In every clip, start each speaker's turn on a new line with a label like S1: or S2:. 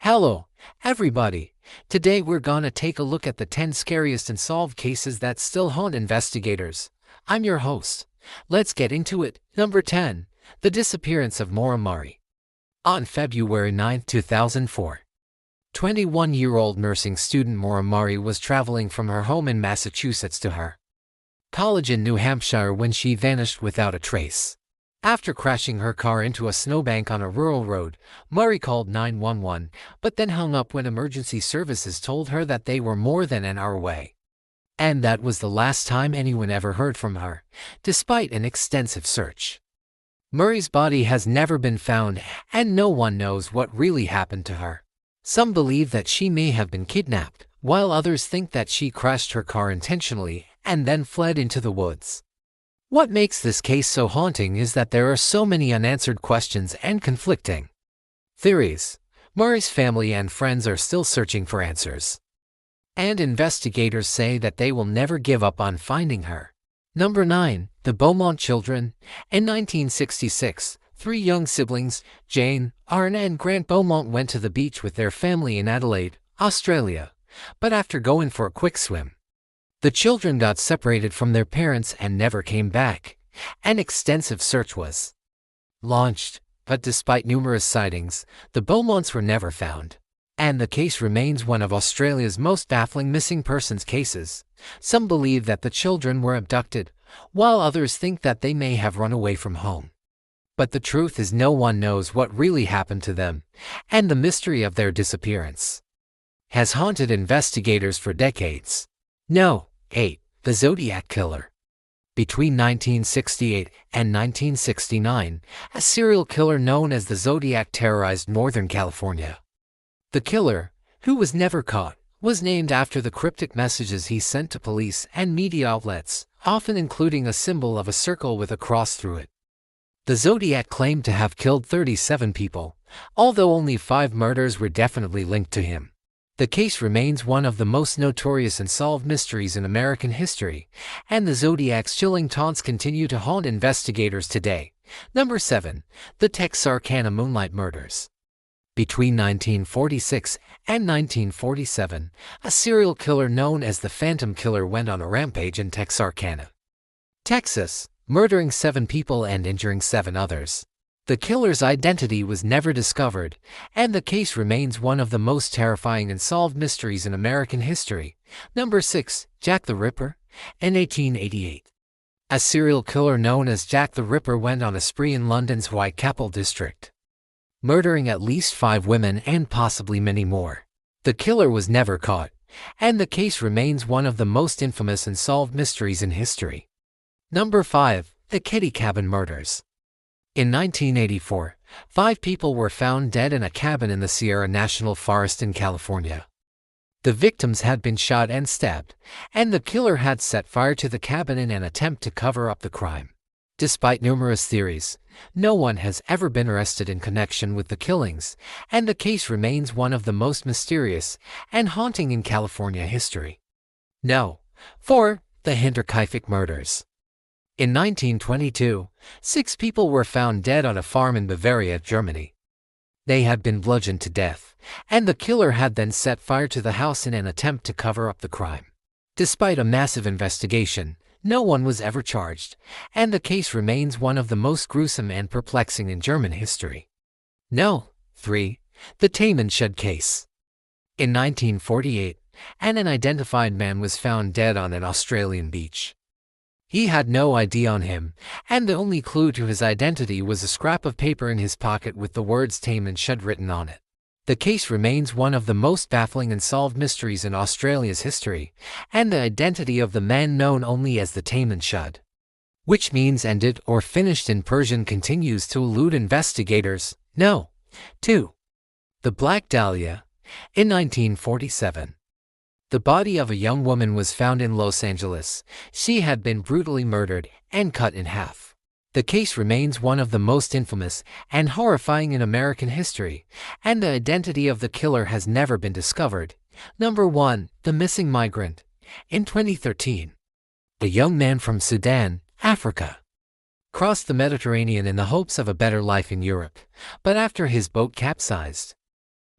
S1: Hello, everybody. Today we're gonna take a look at the 10 scariest unsolved cases that still haunt investigators. I'm your host. Let's get into it. Number 10. The disappearance of Maura Murray. On February 9, 2004, 21-year-old nursing student Maura Murray was traveling from her home in Massachusetts to her college in New Hampshire when she vanished without a trace. After crashing her car into a snowbank on a rural road, Murray called 911, but then hung up when emergency services told her that they were more than an hour away. And that was the last time anyone ever heard from her, despite an extensive search. Murray's body has never been found, and no one knows what really happened to her. Some believe that she may have been kidnapped, while others think that she crashed her car intentionally and then fled into the woods. What makes this case so haunting is that there are so many unanswered questions and conflicting theories. Murray's family and friends are still searching for answers, and investigators say that they will never give up on finding her. Number 9. The Beaumont Children. In 1966, three young siblings, Jane, Aaron and Grant Beaumont, went to the beach with their family in Adelaide, Australia. But after going for a quick swim, the children got separated from their parents and never came back. An extensive search was launched, but despite numerous sightings, the Beaumonts were never found. And the case remains one of Australia's most baffling missing persons cases. Some believe that the children were abducted, while others think that they may have run away from home. But the truth is, no one knows what really happened to them, and the mystery of their disappearance has haunted investigators for decades. No. 8. The Zodiac Killer. Between 1968 and 1969, a serial killer known as the Zodiac terrorized Northern California. The killer, who was never caught, was named after the cryptic messages he sent to police and media outlets, often including a symbol of a circle with a cross through it. The Zodiac claimed to have killed 37 people, although only 5 murders were definitely linked to him. The case remains one of the most notorious unsolved mysteries in American history, and the Zodiac's chilling taunts continue to haunt investigators today. Number 7. The Texarkana Moonlight Murders. Between 1946 and 1947, a serial killer known as the Phantom Killer went on a rampage in Texarkana, Texas, murdering 7 people and injuring 7 others. The killer's identity was never discovered, and the case remains one of the most terrifying unsolved mysteries in American history. Number 6. Jack the Ripper. In 1888, a serial killer known as Jack the Ripper went on a spree in London's Whitechapel district, murdering at least 5 women and possibly many more. The killer was never caught, and the case remains one of the most infamous unsolved mysteries in history. Number 5. The Kitty Cabin Murders. In 1984, 5 people were found dead in a cabin in the Sierra National Forest in California. The victims had been shot and stabbed, and the killer had set fire to the cabin in an attempt to cover up the crime. Despite numerous theories, no one has ever been arrested in connection with the killings, and the case remains one of the most mysterious and haunting in California history. No. 4. The Hinterkaifeck Murders. In 1922, 6 people were found dead on a farm in Bavaria, Germany. They had been bludgeoned to death, and the killer had then set fire to the house in an attempt to cover up the crime. Despite a massive investigation, no one was ever charged, and the case remains one of the most gruesome and perplexing in German history. No. 3. The Tame and Shed Case. In 1948, an unidentified man was found dead on an Australian beach. He had no ID on him, and the only clue to his identity was a scrap of paper in his pocket with the words Tame and Shed written on it. The case remains one of the most baffling unsolved mysteries in Australia's history, and the identity of the man, known only as the Tame and Shed, which means ended or finished in Persian, continues to elude investigators. No. 2. The Black Dahlia. In 1947, the body of a young woman was found in Los Angeles. She had been brutally murdered and cut in half. The case remains one of the most infamous and horrifying in American history, and the identity of the killer has never been discovered. Number 1. The Missing Migrant. In 2013, a young man from Sudan, Africa, crossed the Mediterranean in the hopes of a better life in Europe, but after his boat capsized,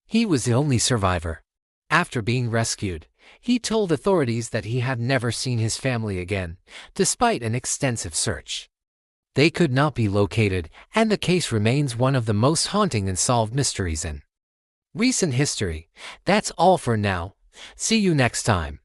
S1: He was the only survivor. After being rescued, he told authorities that he had never seen his family again, despite an extensive search. They could not be located, and the case remains one of the most haunting unsolved mysteries in recent history. That's all for now. See you next time.